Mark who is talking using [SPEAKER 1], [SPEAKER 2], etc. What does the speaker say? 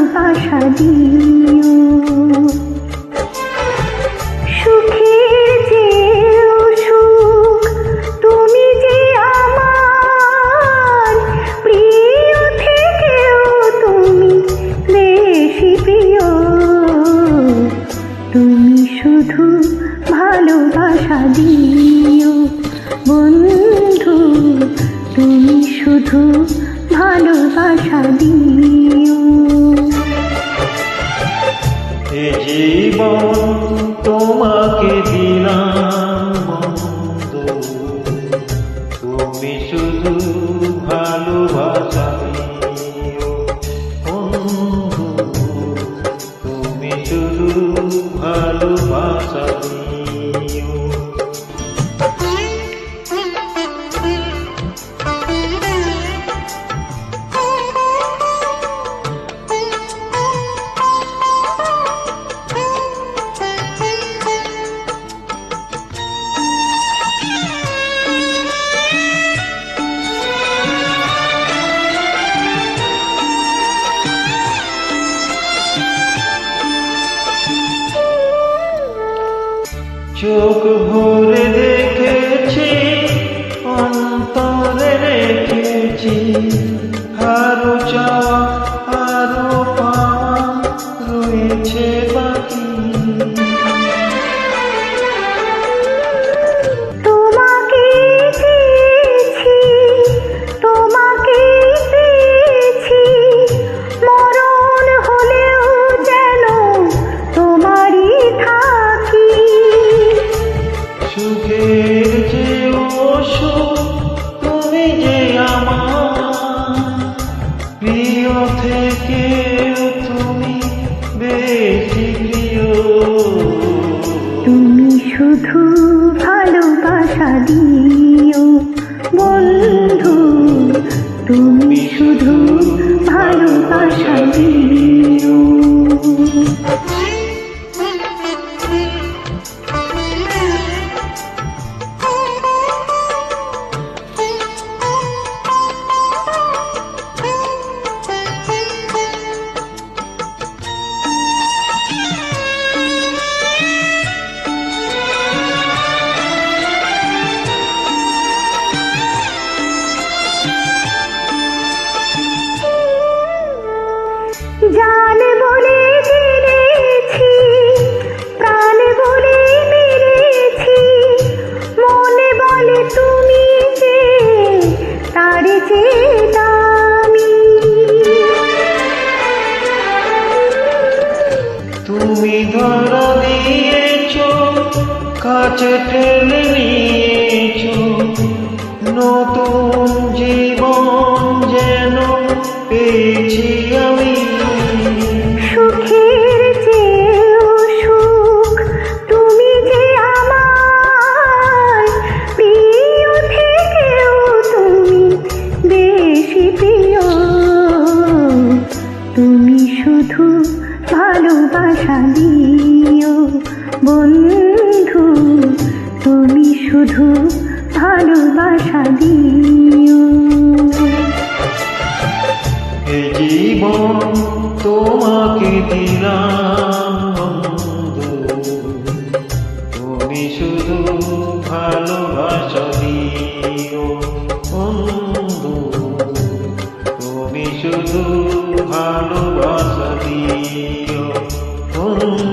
[SPEAKER 1] ভালোবাসা দিও। সুখের চেয়েও সুখ তুমি যে আমার, প্রিয় থেকেও তুমি বেশি প্রিয়। তুমি শুধু ভালোবাসা দিও বন্ধু, তুমি শুধু ভালোবাসা দিও।
[SPEAKER 2] এ জীবন তোমাকে দিলাম বন্ধু, তুমি শুধু ভালোবাসা দিও বন্ধু, তুমি শুধু ভালোবাসা দিও। চোখ ভরে দেখেছি, অন্তরে রেখেছি, আরো চাওয়া আরো পাওয়া রয়েছে বাকি।
[SPEAKER 1] তোমাকে চেয়েছি, তোমাকে পেয়েছি, মরণ হলেও যেন তোমারই থাকি।
[SPEAKER 2] সুখের চেয়েও সুখ তুমি যে আমার, প্রিয় থেকেও তুমি বেশি প্রিয়।
[SPEAKER 1] তুমি শুধু ভালোবাসা দিও বন্ধু, তুমি শুধু ভালোবাসা দিও। জান বলে জেনেছি, প্রাণ বলে মেরেছি, মনে বলে তুমি যে তার চেয়ে দামি।
[SPEAKER 2] তুমি ধরা দিয়েছ, কাছে ঠেলে নিয়েছ, নতুন জীবন যেন পেয়েছি আমি।
[SPEAKER 1] সুখের চেয়েও সুখ তুমি যে আমার, প্রিয় থেকেও তুমি বেশি প্রিয়। তুমি শুধু ভালোবাসা দিও বন্ধু, তুমি শুধু ভালোবাসা দিও।
[SPEAKER 2] এই জীবন তোমাকে দিলাম বন্ধু, তুমি শুধু ভালোবাসা দিও বন্ধু, তুমি শুধু ভালোবাসা দিও বন্ধু।